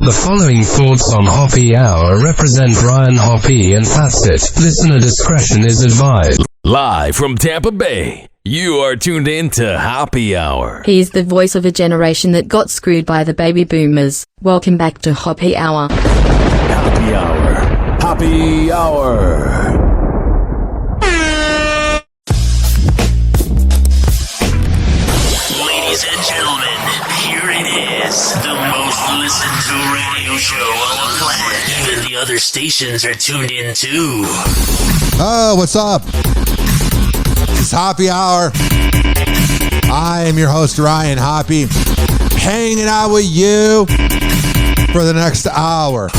The following thoughts on Hoppe Hour represent Ryan Hoppe and that's it. Listener discretion is advised. Live from Tampa Bay, you are tuned in to Hoppe Hour. He's the voice of a generation that got screwed by the baby boomers. Welcome back to Hoppe Hour. Hoppe Hour. Hoppe Hour. Ladies and gentlemen, here it is, the most listened to radio show on the planet. Even the other stations are tuned in too. Oh, what's up? It's Hoppe Hour. I am your host, Ryan Hoppe, hanging out with you for the next hour.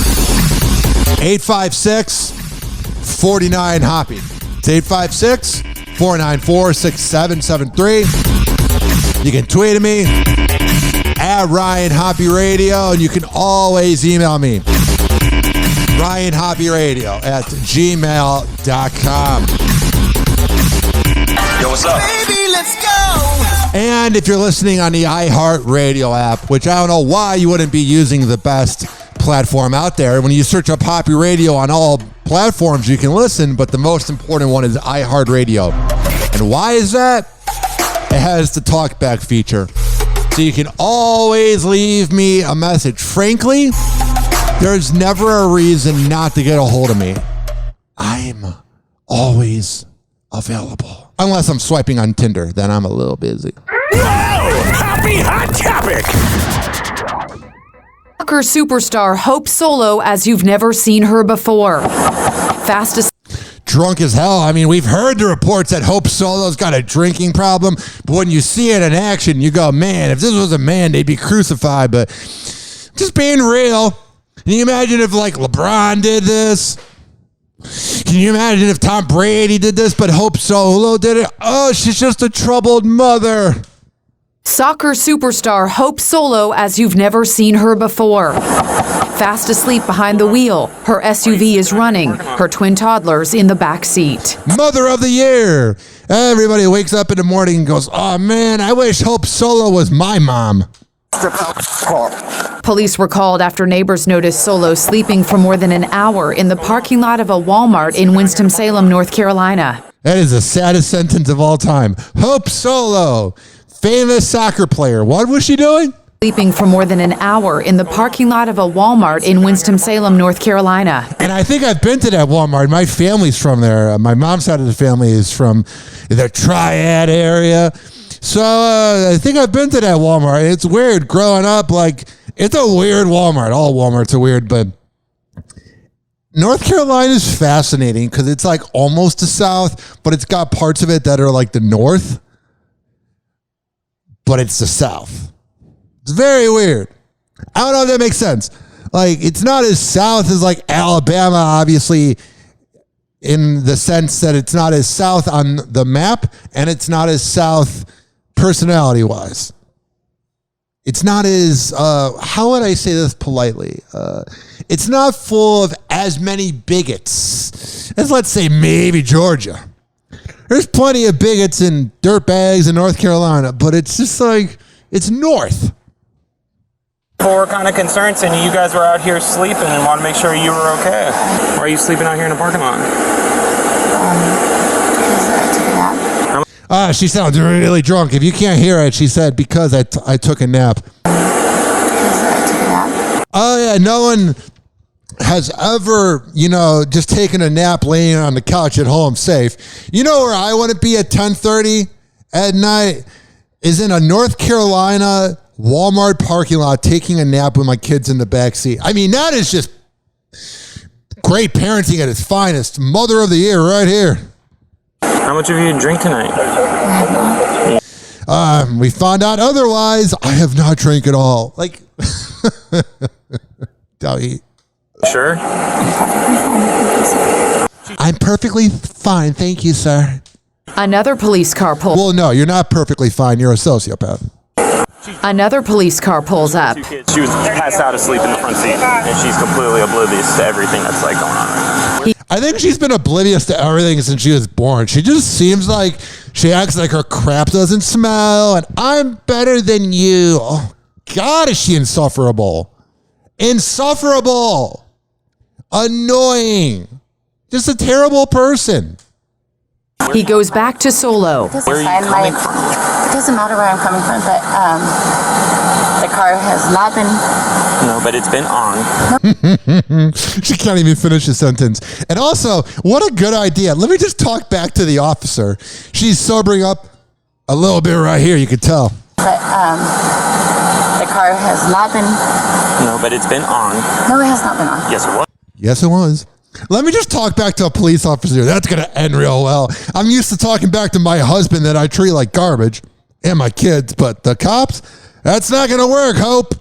856-49-HOPPE. It's 856-494-6773. You can tweet at me at Ryan Hoppe Radio, and you can always email me, RyanHoppeRadio at gmail.com. Yo, what's up? Baby, let's go! And if you're listening on the iHeartRadio app, which I don't know why you wouldn't be using the best platform out there. When you search up Hoppe Radio on all platforms, you can listen, but the most important one is iHeartRadio. And why is that? It has the talkback feature. So you can always leave me a message. Frankly, there's never a reason not to get a hold of me. I'm always available. Unless I'm swiping on Tinder, then I'm a little busy. Whoa! Hoppe Hot Topic! Soccer superstar Hope solo as you've never seen her before. Fastest. Drunk as hell. I mean, we've heard the reports that Hope Solo's got a drinking problem, but when you see it in action, you go, man, if this was a man, they'd be crucified. But just being real, can you imagine if, like, LeBron did this? Can you imagine if Tom Brady did this, but Hope Solo did it? Oh, she's just a troubled mother. Soccer superstar Hope solo as you've never seen her before. Fast asleep behind the wheel. Her SUV is running. Her twin toddlers in the back seat. Mother of the year. Everybody wakes up in the morning and goes, oh, man, I wish Hope Solo was my mom. Police were called after neighbors noticed Solo sleeping for more than an hour in the parking lot of a Walmart in Winston-Salem, North Carolina. That is the saddest sentence of all time. Hope Solo, famous soccer player. What was she doing? Sleeping for more than an hour in the parking lot of a Walmart in Winston-Salem, North Carolina. And I think I've been to that Walmart. My family's from there. My mom's side of the family is from the Triad area. So I think I've been to that Walmart. It's weird growing up. Like, it's a weird Walmart. All Walmarts are weird, but North Carolina is fascinating because it's like almost the South, but it's got parts of it that are like the North, but it's the South. It's very weird. I don't know if that makes sense. Like, it's not as South as like Alabama, obviously, in the sense that it's not as South on the map, and it's not as South personality-wise. It's not as, how would I say this politely? It's not full of as many bigots as, let's say, maybe Georgia. There's plenty of bigots and dirtbags in North Carolina, but it's just like, it's North. Four kind of concerns, and you guys were out here sleeping and want to make sure you were okay. Why are you sleeping out here in the parking lot? She sounds really drunk. If you can't hear it, she said, because I took a nap. Oh, yeah, no one has ever, just taken a nap laying on the couch at home safe. You know where I want to be at 10:30 at night is in a North Carolina Walmart parking lot taking a nap with my kids in the back seat. I mean, that is just great parenting at its finest. Mother of the year right here. How much have you drink tonight? We found out otherwise. I have not drank at all. Like, don't eat. Sure? I'm perfectly fine. Thank you, sir. Another police car pulls. Well, no, you're not perfectly fine. You're a sociopath. Another police car pulls up. She was passed out asleep in the front seat, and she's completely oblivious to everything that's like going on right now. I think she's been oblivious to everything since she was born. She just seems like she acts like her crap doesn't smell, and I'm better than you. Oh, God, is she insufferable. insufferable, annoying, just a terrible person. He goes back to Solo. Where are you coming from? It doesn't matter where I'm coming from, but the car has not been. No, but it's been on. She can't even finish a sentence. And also, what a good idea. Let me just talk back to the officer. She's sobering up a little bit right here, you can tell. But the car has not been. No, but it's been on. No, it has not been on. Yes, it was. Yes, it was. Let me just talk back to a police officer. That's going to end real well. I'm used to talking back to my husband that I treat like garbage and my kids, but the cops, that's not going to work, Hope.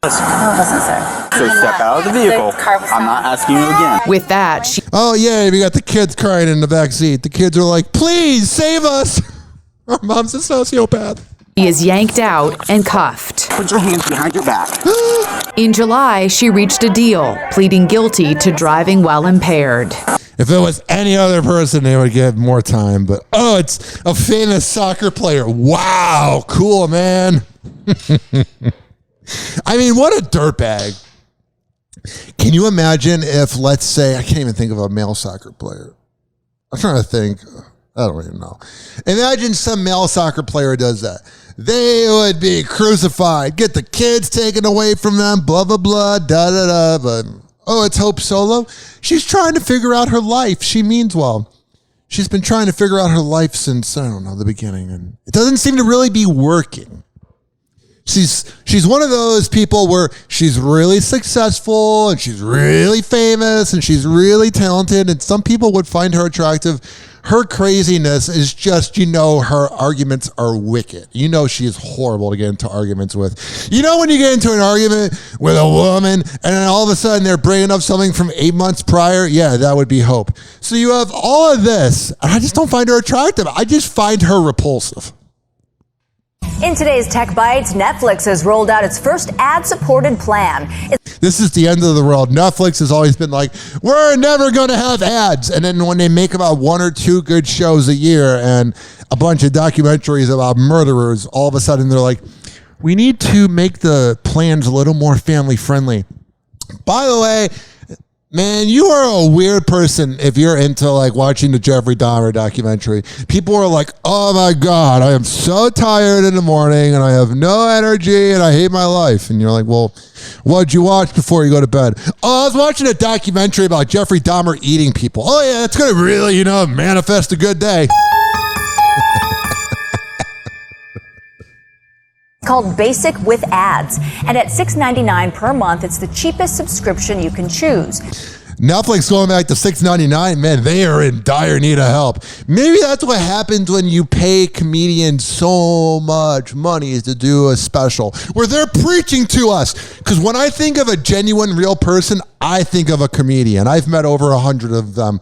No, it wasn't, sir. So step out of the vehicle. I'm not asking you again. With that, she Oh, yeah, we got the kids crying in the back seat. The kids are like, please save us. Our mom's a sociopath. is yanked out and cuffed. Put your hands behind your back. In July, she reached a deal, pleading guilty to driving while impaired. If it was any other person, they would get more time. But, oh, it's a famous soccer player. Wow, cool, man. I mean, what a dirtbag. Can you imagine if, let's say, I can't even think of a male soccer player. I'm trying to think. I don't even know. Imagine some male soccer player does that. They would be crucified, get the kids taken away from them, blah, blah, blah, da-da-da. But, oh, it's Hope Solo. She's trying to figure out her life. She means well. She's been trying to figure out her life since, I don't know, the beginning. And it doesn't seem to really be working. She's one of those people where she's really successful and she's really famous and she's really talented and some people would find her attractive. Her craziness is just, her arguments are wicked. She is horrible to get into arguments with. When you get into an argument with a woman and then all of a sudden they're bringing up something from 8 months prior, yeah, that would be Hope. So you have all of this, and I just don't find her attractive. I just find her repulsive. In today's Tech Bites, Netflix has rolled out its first ad-supported plan. This is the end of the world. Netflix has always been like, we're never going to have ads. And then when they make about 1 or 2 good shows a year and a bunch of documentaries about murderers, all of a sudden they're like, we need to make the plans a little more family friendly. By the way, man, you are a weird person if you're into watching the Jeffrey Dahmer documentary. People are like, oh my God, I am so tired in the morning and I have no energy and I hate my life. And you're like, well, what'd you watch before you go to bed? Oh, I was watching a documentary about Jeffrey Dahmer eating people. Oh yeah, that's going to really, manifest a good day. Called Basic with Ads. And at $6.99 per month, it's the cheapest subscription you can choose. Netflix going back to $6.99, man, they are in dire need of help. Maybe that's what happens when you pay comedians so much money to do a special where they're preaching to us. Because when I think of a genuine, real person, I think of a comedian. I've met over 100 of them.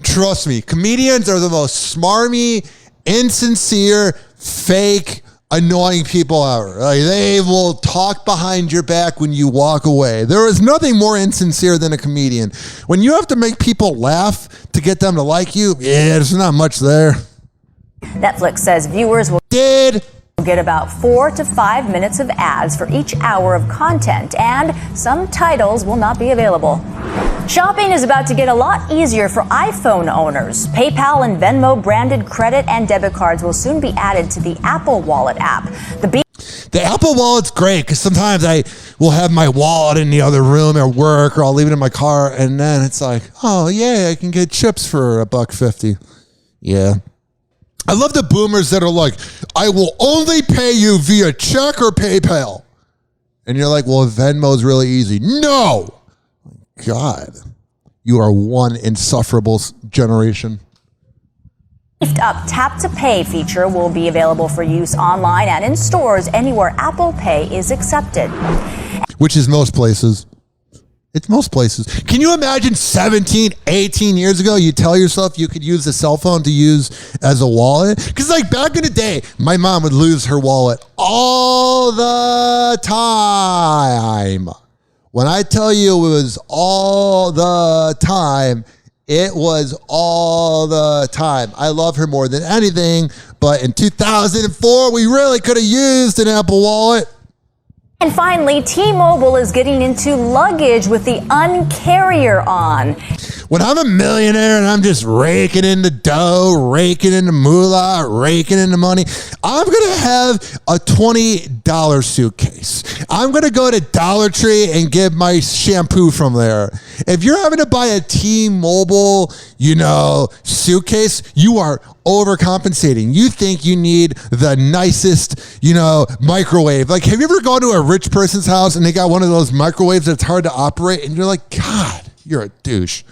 Trust me, comedians are the most smarmy, insincere, fake, annoying people ever. They will talk behind your back when you walk away. There is nothing more insincere than a comedian. When you have to make people laugh to get them to like you, yeah, there's not much there. Netflix says viewers will get about 4 to 5 minutes of ads for each hour of content, and some titles will not be available. Shopping is about to get a lot easier for iPhone owners. PayPal and Venmo branded credit and debit cards will soon be added to the Apple Wallet app. The Apple Wallet's great because sometimes I will have my wallet in the other room at work or I'll leave it in my car and then it's like, oh yeah, I can get chips for $1.50. Yeah. I love the boomers that are like, I will only pay you via check or PayPal. And you're like, well, Venmo's really easy. No! God, you are one insufferable generation. Up Tap to Pay feature will be available for use online and in stores anywhere Apple Pay is accepted. Which is most places. It's most places. Can you imagine 17, 18 years ago, you tell yourself you could use a cell phone to use as a wallet? Because back in the day, my mom would lose her wallet all the time. When I tell you it was all the time, it was all the time. I love her more than anything, but in 2004, we really could have used an Apple Wallet. And finally, T-Mobile is getting into luggage with the uncarrier on. When I'm a millionaire and I'm just raking in the dough, raking in the moolah, raking in the money, I'm going to have a $20 suitcase. I'm going to go to Dollar Tree and get my shampoo from there. If you're having to buy a T-Mobile, suitcase, you are overcompensating. You think you need the nicest, microwave. Like, have you ever gone to a rich person's house and they got one of those microwaves that's hard to operate and you're like, God, you're a douche.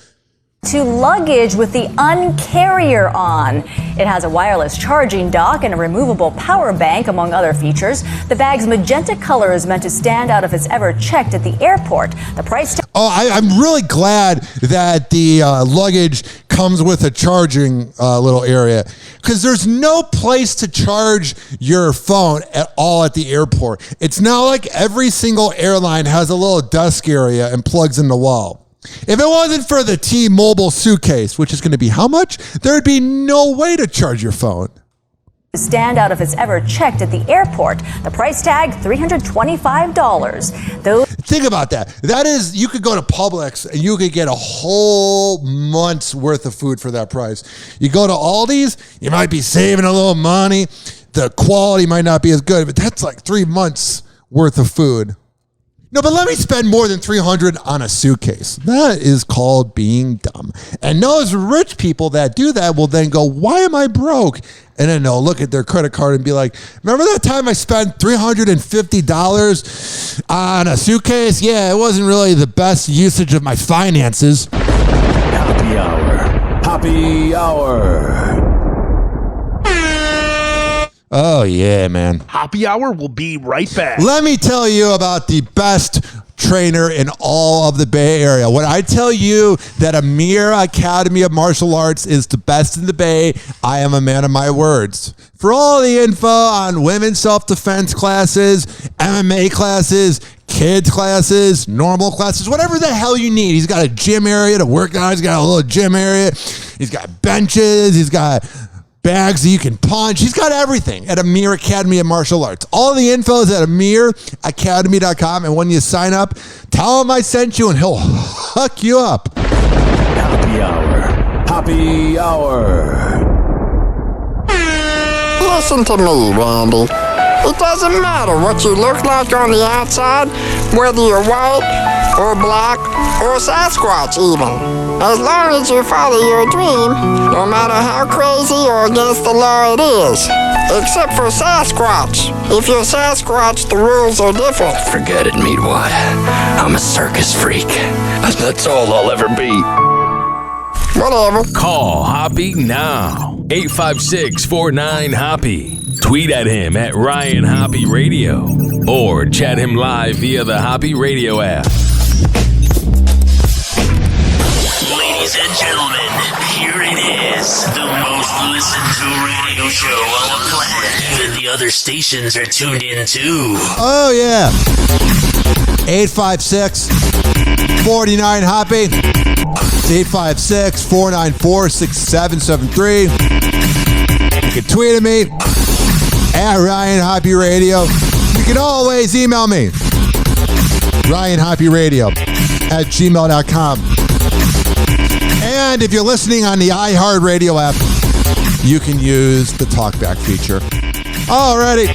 To luggage with the uncarrier on. It has a wireless charging dock and a removable power bank, among other features. The bag's magenta color is meant to stand out if it's ever checked at the airport. The price I'm really glad that the luggage comes with a charging little area, because there's no place to charge your phone at all at the airport. It's not like every single airline has a little desk area and plugs in the wall. If it wasn't for the T-Mobile suitcase, which is going to be how much, there'd be no way to charge your phone. Stand out if it's ever checked at the airport. The price tag, $325. Think about that. That is, you could go to Publix and you could get a whole month's worth of food for that price. You go to Aldi's, you might be saving a little money. The quality might not be as good, but that's like 3 months worth of food. No, but let me spend more than $300 on a suitcase. That is called being dumb. And those rich people that do that will then go, why am I broke? And then they'll look at their credit card and be like, remember that time I spent $350 on a suitcase? Yeah, it wasn't really the best usage of my finances. Hoppe Hour. Hoppe Hour. Oh, yeah, man. Hoppe Hour will be right back. Let me tell you about the best trainer in all of the Bay Area. When I tell you that Amir Academy of Martial Arts is the best in the Bay, I am a man of my words. For all the info on women's self-defense classes, MMA classes, kids classes, normal classes, whatever the hell you need. He's got a gym area to work out. He's got a little gym area. He's got benches. He's got bags that you can punch. He's got everything at Amir Academy of Martial Arts. All the info is at amiracademy.com. And when you sign up, tell him I sent you and he'll hook you up. Hoppe Hour. Hoppe Hour. Listen to me, Randy. It doesn't matter what you look like on the outside, whether you're white or black or Sasquatch even. As long as you follow your dream, no matter how crazy or against the law it is. Except for Sasquatch. If you're Sasquatch, the rules are different. Forget it, Meatwad. I'm a circus freak. That's all I'll ever be. Whatever. Call Hoppe now. 856-49-HOPPE. Tweet at him at Ryan Hoppe Radio. Or chat him live via the Hoppe Radio app. Ladies and gentlemen, here it is. The most listened to radio show on the planet. Even the other stations are tuned in too. Oh, yeah. 856-49-HOPPE. It's 856-494-6773. You can tweet at me at Ryan Hoppe Radio. You can always email me, RyanHoppeRadio@gmail.com. And if you're listening on the iHeartRadio app, you can use the talkback feature. Alrighty.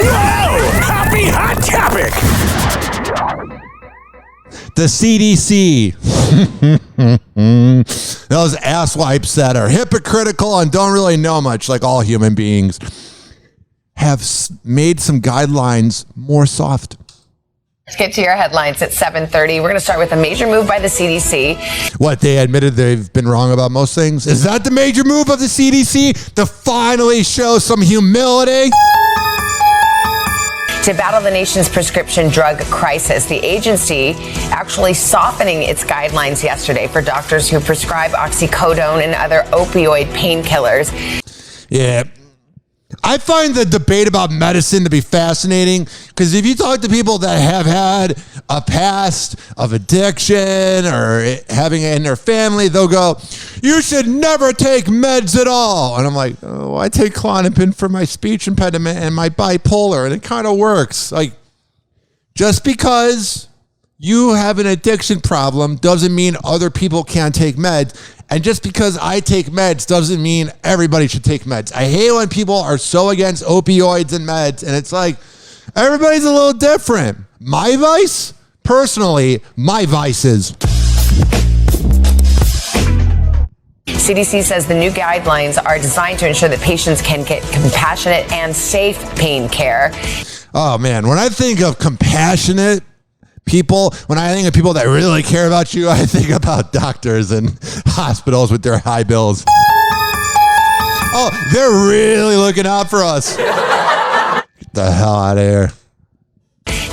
Whoa! Hoppe Hot Topic! The CDC. Those asswipes that are hypocritical and don't really know much, like all human beings, have made some guidelines more soft. Let's get to your headlines at 7:30. We're going to start with a major move by the CDC. What, they admitted they've been wrong about most things? Is that the major move of the CDC? To finally show some humility? To battle the nation's prescription drug crisis, the agency actually softening its guidelines yesterday for doctors who prescribe oxycodone and other opioid painkillers. Yeah. I find the debate about medicine to be fascinating, because if you talk to people that have had a past of addiction or having it in their family, they'll go, you should never take meds at all. And I'm like, oh, I take Klonopin for my speech impediment and my bipolar, and it kind of works. Like, Just because you have an addiction problem doesn't mean other people can't take meds. And just because I take meds doesn't mean everybody should take meds. I hate when people are so against opioids and meds, and it's like, everybody's a little different. My vice? Personally, my vice is... CDC says the new guidelines are designed to ensure that patients can get compassionate and safe pain care. Oh, man. When I think of compassionate people, when I think of people that really care about you, I think about doctors and hospitals with their high bills. Oh, they're really looking out for us. Get the hell out of here.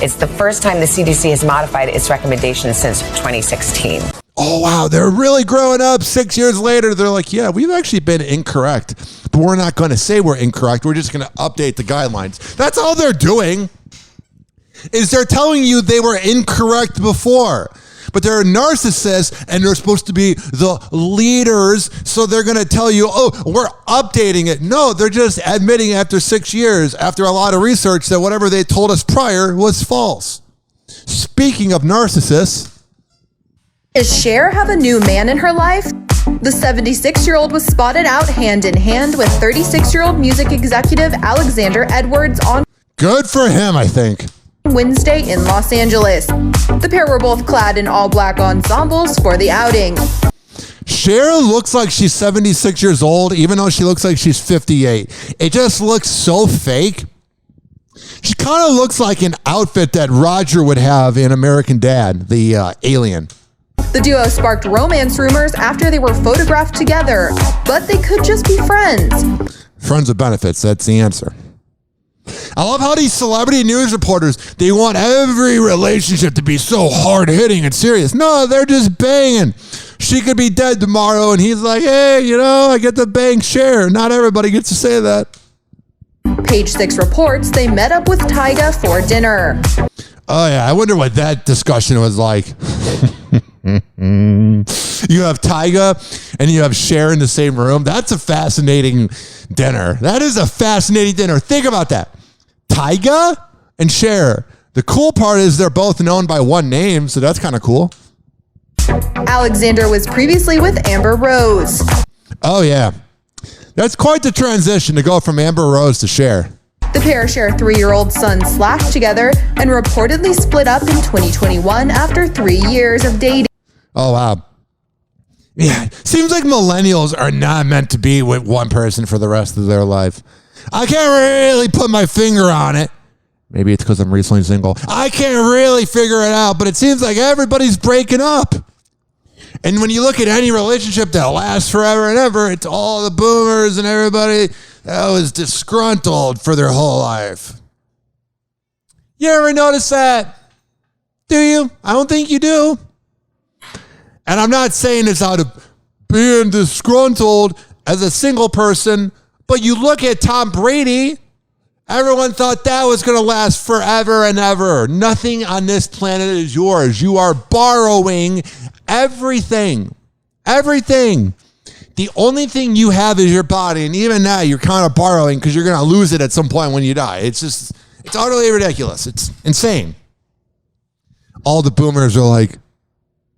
It's the first time the CDC has modified its recommendations since 2016. Oh, wow. They're really growing up. 6 years later, they're like, yeah, we've actually been incorrect, but we're not going to say we're incorrect. We're just going to update the guidelines. That's all they're doing, is they're telling you they were incorrect before. But they're narcissists, and they're supposed to be the leaders, so they're going to tell you, oh, we're updating it. No, they're just admitting after 6 years, after a lot of research, that whatever they told us prior was false. Speaking of narcissists... Does Cher have a new man in her life? The 76-year-old was spotted out hand-in-hand with 36-year-old music executive Alexander Edwards on... Good for him, I think. ...Wednesday in Los Angeles. The pair were both clad in all-black ensembles for the outing. Cher looks like she's 76 years old, even though she looks like she's 58. It just looks so fake. She kind of looks like an outfit that Roger would have in American Dad, the alien. The duo sparked romance rumors after they were photographed together, but they could just be friends. Friends with benefits, that's the answer. I love how these celebrity news reporters, they want every relationship to be so hard-hitting and serious. No, they're just banging. She could be dead tomorrow, and he's like, hey, you know, I get to bang Cher. Not everybody gets to say that. Page 6 reports they met up with Tyga for dinner. Oh, yeah, I wonder what that discussion was like. You have Tyga and you have Cher in the same room. That's a fascinating dinner. That is a fascinating dinner. Think about that. Tyga and Cher. The cool part is they're both known by one name, so that's kind of cool. Alexander was previously with Amber Rose. Oh, yeah. That's quite the transition to go from Amber Rose to Cher. The pair share 3-year-old son Slash together and reportedly split up in 2021 after 3 years of dating. Oh, wow. Yeah, seems like millennials are not meant to be with one person for the rest of their life. I can't really put my finger on it. Maybe it's because I'm recently single. I can't really figure it out, but it seems like everybody's breaking up. And when you look at any relationship that lasts forever and ever, it's all the boomers and everybody that was disgruntled for their whole life. You ever notice that? Do you? I don't think you do. And I'm not saying this out of being disgruntled as a single person, but you look at Tom Brady, everyone thought that was going to last forever and ever. Nothing on this planet is yours. You are borrowing everything. Everything. The only thing you have is your body, and even now you're kind of borrowing because you're going to lose it at some point when you die. It's utterly ridiculous. It's insane. All the boomers are like,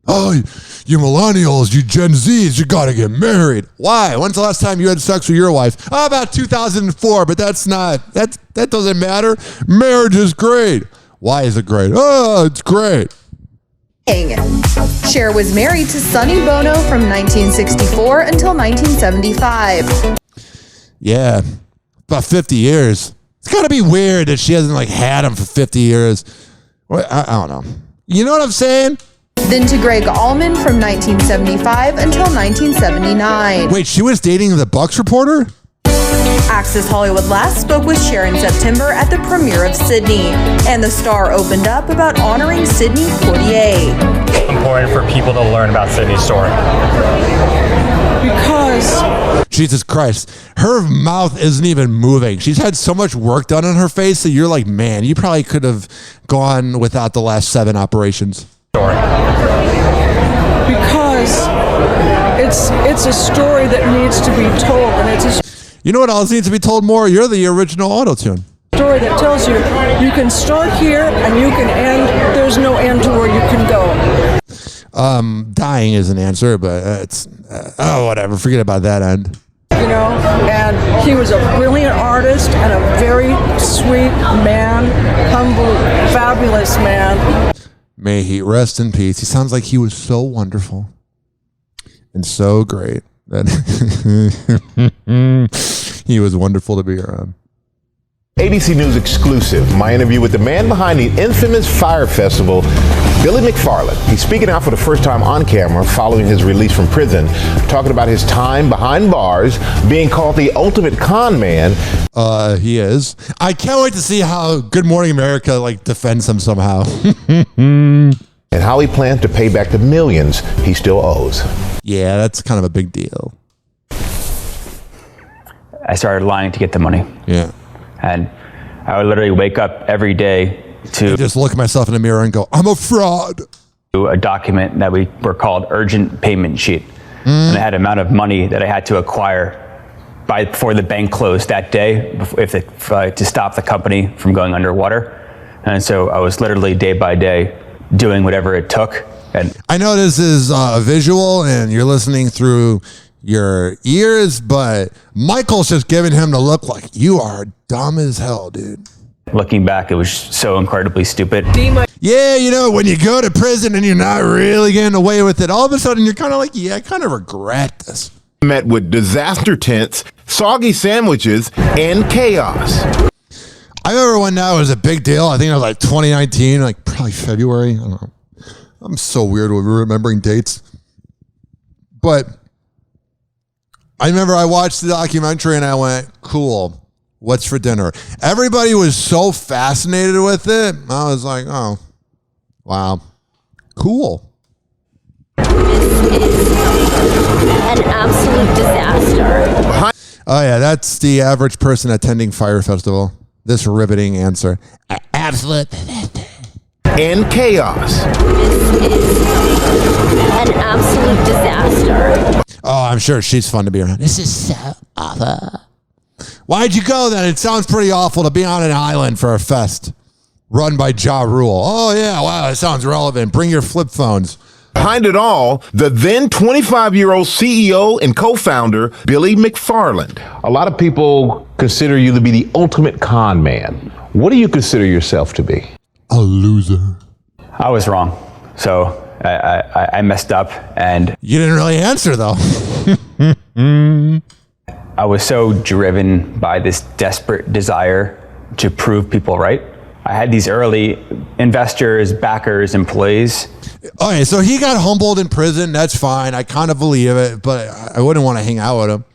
oh, you millennials, you Gen Zs, you got to get married. Why? When's the last time you had sex with your wife? Oh, about 2004, but that doesn't matter. Marriage is great. Why is it great? Oh, it's great. Cher was married to Sonny Bono from 1964 until 1975. Yeah, about 50 years. It's got to be weird that she hasn't had him for 50 years. I don't know. You know what I'm saying? Then to Greg Allman from 1975 until 1979. Wait, she was dating the Bucks reporter? Access Hollywood last spoke with Cher in September at the premiere of Sydney, and the star opened up about honoring Sidney Poitier. Important for people to learn about Sydney's story. Because Jesus Christ, her mouth isn't even moving. She's had so much work done on her face that you're like, man, you probably could have gone without the last 7 operations. Because it's a story that needs to be told, and it's a You know what else needs to be told more? You're the original auto-tune. story story that tells you can start here and you can end. There's no end to where you can go. Dying is an answer, but it's whatever. Forget about that end. You know, and he was a brilliant artist and a very sweet man, humble, fabulous man. May he rest in peace. He sounds like he was so wonderful and so great that he was wonderful to be around. ABC News exclusive, my interview with the man behind the infamous Fire Festival, Billy McFarland. He's speaking out for the first time on camera following his release from prison, talking about his time behind bars, being called the ultimate con man. He is. I can't wait to see how Good Morning America defends him somehow. And how he plans to pay back the millions he still owes. Yeah, that's kind of a big deal. I started lying to get the money. Yeah. And I would literally wake up every day to just look at myself in the mirror and go, I'm a fraud. A document that we were called urgent payment sheet. And it had an amount of money that I had to acquire before the bank closed that day to stop the company from going underwater. And so I was literally day by day doing whatever it took. And I know this is visual and you're listening through your ears, but Michael's just giving him the look like you are dumb as hell, dude. Looking back, it was so incredibly stupid. Yeah, you know, when you go to prison and you're not really getting away with it, all of a sudden you're kind of like, yeah, I kind of regret this. Met with disaster tents, soggy sandwiches, and chaos. I remember when that was a big deal. I think it was like 2019, like probably February. I don't know. I'm so weird with remembering dates. But I remember I watched the documentary and I went, cool. What's for dinner? Everybody was so fascinated with it. I was like, oh, wow. Cool. This is an absolute disaster. Oh, yeah, that's the average person attending Fire Festival. This riveting answer. Absolute disaster. And chaos. This is an absolute disaster. Oh, I'm sure she's fun to be around. This is so awful. Why'd you go then? It sounds pretty awful to be on an island for a fest run by Ja Rule. Oh, yeah. Wow, that sounds relevant. Bring your flip phones. Behind it all, the then 25-year-old CEO and co-founder, Billy McFarland. A lot of people consider you to be the ultimate con man. What do you consider yourself to be? A loser. I was wrong. So I messed up and... You didn't really answer, though. I was so driven by this desperate desire to prove people right. I had these early investors, backers, employees. Okay, so he got humbled in prison. That's fine. I kind of believe it, but I wouldn't want to hang out with him.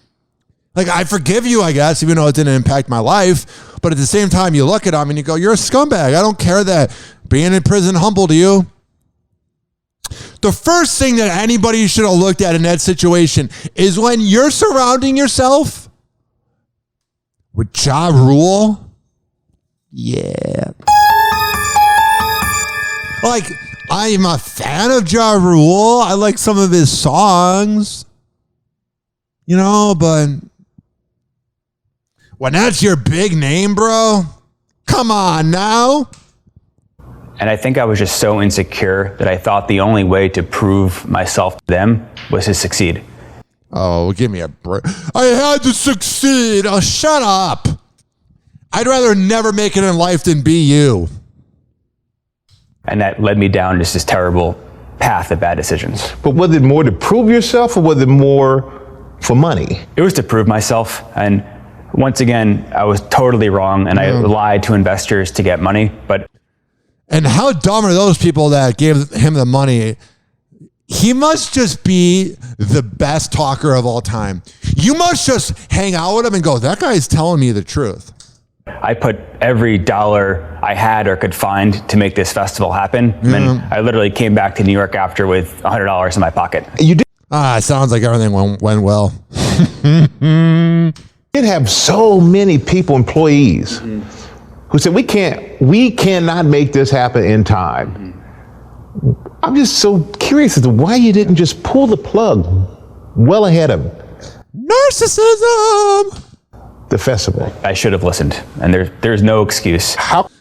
Like, I forgive you, I guess, even though it didn't impact my life. But at the same time, you look at him and you go, you're a scumbag. I don't care that being in prison humbled you. The first thing that anybody should have looked at in that situation is when you're surrounding yourself with Ja Rule. Yeah. Like, I'm a fan of Ja Rule. I like some of his songs. You know, but when that's your big name, bro, come on now. And I think I was just so insecure that I thought the only way to prove myself to them was to succeed. Oh, give me a break. I had to succeed. Oh, shut up. I'd rather never make it in life than be you. And that led me down just this terrible path of bad decisions. But was it more to prove yourself or was it more for money? It was to prove myself. And once again, I was totally wrong. And I lied to investors to get money. And how dumb are those people that gave him the money? He must just be the best talker of all time. You must just hang out with him and go, that guy's telling me the truth. I put every dollar I had or could find to make this festival happen. And I literally came back to New York after with $100 in my pocket. You did? It sounds like everything went well. You did have so many people, employees, who said, we cannot make this happen in time. I'm just so curious as to why you didn't just pull the plug well ahead of it. Narcissism! the festival. I should have listened, and there's no excuse.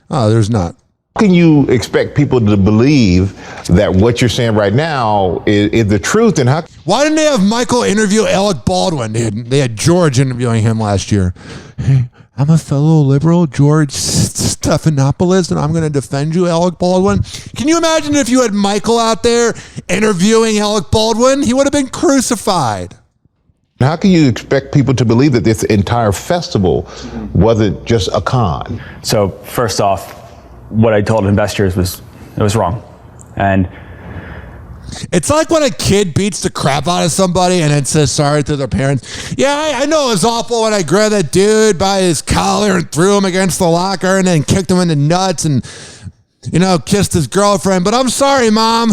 There's not. How can you expect people to believe that what you're saying right now is the truth? And why didn't they have Michael interview Alec Baldwin? They had George interviewing him last year. Hey, I'm a fellow liberal, George Stephanopoulos, and I'm going to defend you, Alec Baldwin. Can you imagine if you had Michael out there interviewing Alec Baldwin? He would have been crucified. How can you expect people to believe that this entire festival wasn't just a con? So first off, what I told investors was wrong. And it's like when a kid beats the crap out of somebody and then says sorry to their parents. Yeah, I know it was awful when I grabbed that dude by his collar and threw him against the locker and then kicked him in the nuts and, kissed his girlfriend. But I'm sorry, Mom.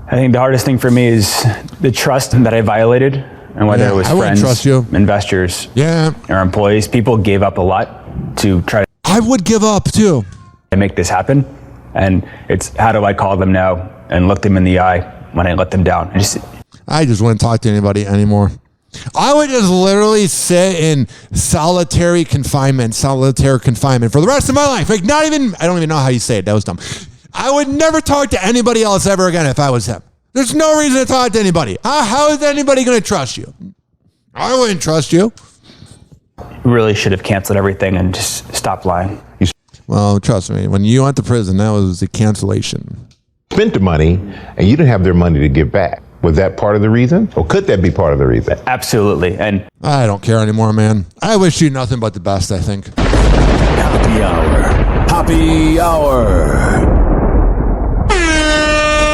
I think the hardest thing for me is the trust that I violated, and whether it was friends, trust you. Investors, or employees. People gave up a lot to try. I would give up too to make this happen, and it's how do I call them now and look them in the eye when I let them down? I just wouldn't talk to anybody anymore. I would just literally sit in solitary confinement for the rest of my life. Like I don't even know how you say it. That was dumb. I would never talk to anybody else ever again if I was him. There's no reason to talk to anybody. How is anybody going to trust you? I wouldn't trust you. Really should have canceled everything and just stopped lying. Well, trust me, when you went to prison, that was a cancellation. Spent the money and you didn't have their money to give back. Was that part of the reason? Or could that be part of the reason? Absolutely. And I don't care anymore, man. I wish you nothing but the best, I think. Hoppe Hour. Hoppe Hour.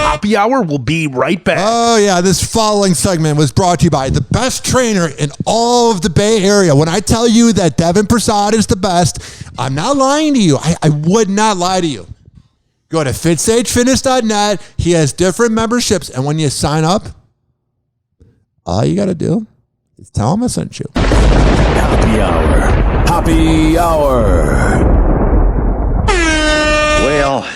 Hoppe Hour will be right back. Oh, yeah. This following segment was brought to you by the best trainer in all of the Bay Area. When I tell you that Devin Prasad is the best, I'm not lying to you. I would not lie to you. Go to fitstagefitness.net. He has different memberships. And when you sign up, all you got to do is tell him I sent you. Hoppe Hour. Hoppe Hour. Well,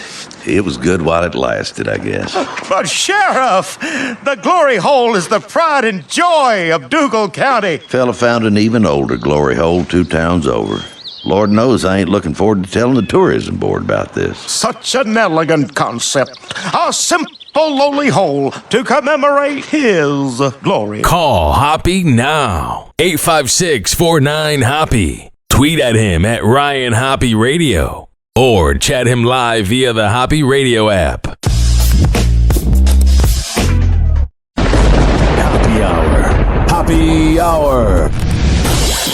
it was good while it lasted, I guess. But Sheriff, the glory hole is the pride and joy of Dougal County. Fella found an even older glory hole 2 towns over. Lord knows I ain't looking forward to telling the tourism board about this. Such an elegant concept. A simple, lowly hole to commemorate his glory. Call Hoppe now. 856-49-HOPPE. Tweet at him at Ryan Hoppe Radio. Or chat him live via the Hoppe Radio app. Hoppe Hour. Hoppe Hour.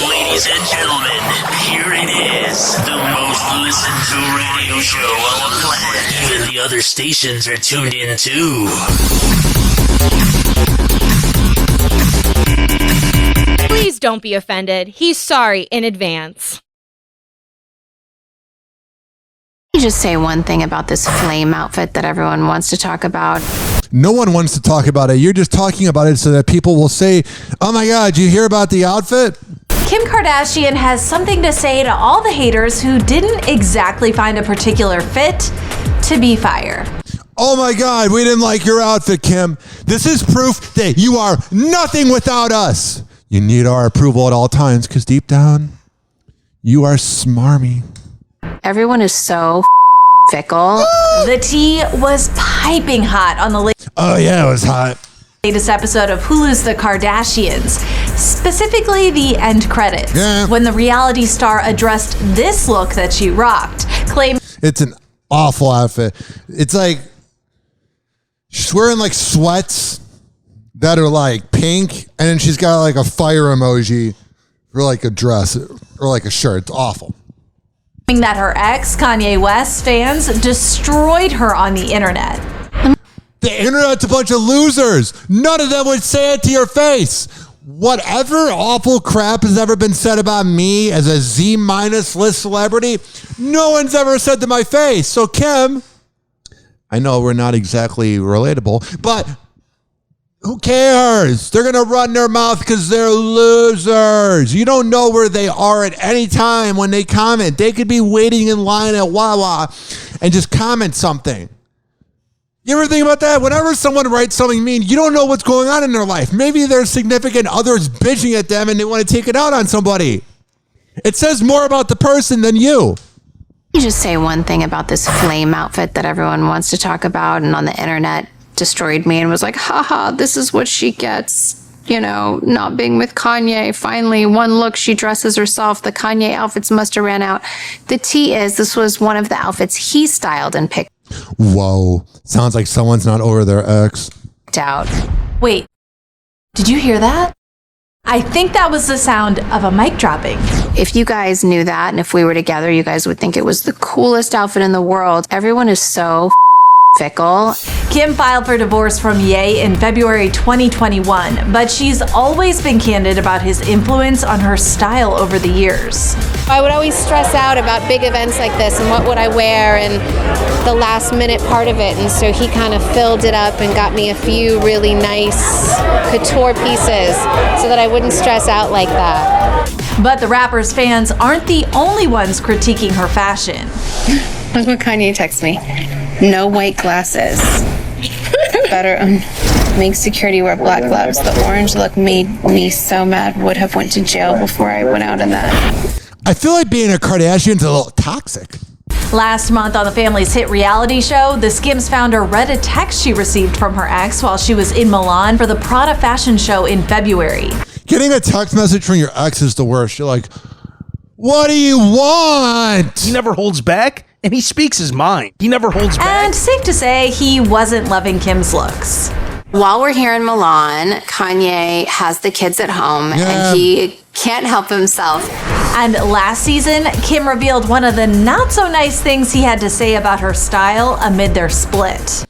Ladies and gentlemen, here it is. The most listened to radio show on the planet. Even the other stations are tuned in too. Please don't be offended. He's sorry in advance. Can you just say one thing about this flame outfit that everyone wants to talk about? No one wants to talk about it. You're just talking about it so that people will say, oh my God, did you hear about the outfit? Kim Kardashian has something to say to all the haters who didn't exactly find a particular fit to be fired. Oh my God, we didn't like your outfit, Kim. This is proof that you are nothing without us. You need our approval at all times because deep down, you are smarmy. Everyone is so fickle. The tea was piping hot on the Oh yeah, it was hot. Latest episode of Hulu's The Kardashians, specifically the end credits, when the reality star addressed this look that she rocked, claiming it's an awful outfit. It's like she's wearing like sweats that are like pink, and then she's got like a fire emoji for like a dress or like a shirt. It's awful. That her ex, Kanye West fans destroyed her on the internet. The internet's a bunch of losers. None of them would say it to your face. Whatever awful crap has ever been said about me as a Z- list celebrity, no one's ever said to my face. So Kim, I know we're not exactly relatable, but who cares? They're going to run their mouth because they're losers. You don't know where they are at any time when they comment. They could be waiting in line at Wawa and just comment something. You ever think about that? Whenever someone writes something mean, you don't know what's going on in their life. Maybe their significant other's bitching at them and they want to take it out on somebody. It says more about the person than you. You just say one thing about this flame outfit that everyone wants to talk about and on the internet destroyed me and was like, haha, this is what she gets, not being with Kanye. Finally, one look, she dresses herself. The Kanye outfits must have ran out. The tea is this was one of the outfits he styled and picked Whoa. Sounds like someone's not over their ex. out. Wait, did you hear that? I think that was the sound of a mic dropping. If you guys knew that and if we were together, you guys would think it was the coolest outfit in the world. Everyone is so fickle. Kim filed for divorce from Ye in February 2021, but she's always been candid about his influence on her style over the years. I would always stress out about big events like this and what would I wear and the last minute part of it, and so he kind of filled it up and got me a few really nice couture pieces so that I wouldn't stress out like that. But the rapper's fans aren't the only ones critiquing her fashion. Look what Kanye texted me. No white glasses. Better make security wear black gloves. The orange look made me so mad. Would have went to jail before I went out in that. I feel like being a Kardashian's a little toxic. Last month on the family's hit reality show, the Skims founder read a text she received from her ex while she was in Milan for the Prada fashion show in February. Getting a text message from your ex is the worst. You're like, what do you want? He never holds back, and he speaks his mind. He never holds back. And safe to say, he wasn't loving Kim's looks. While we're here in Milan, Kanye has the kids at home and he can't help himself. And last season, Kim revealed one of the not so nice things he had to say about her style amid their split.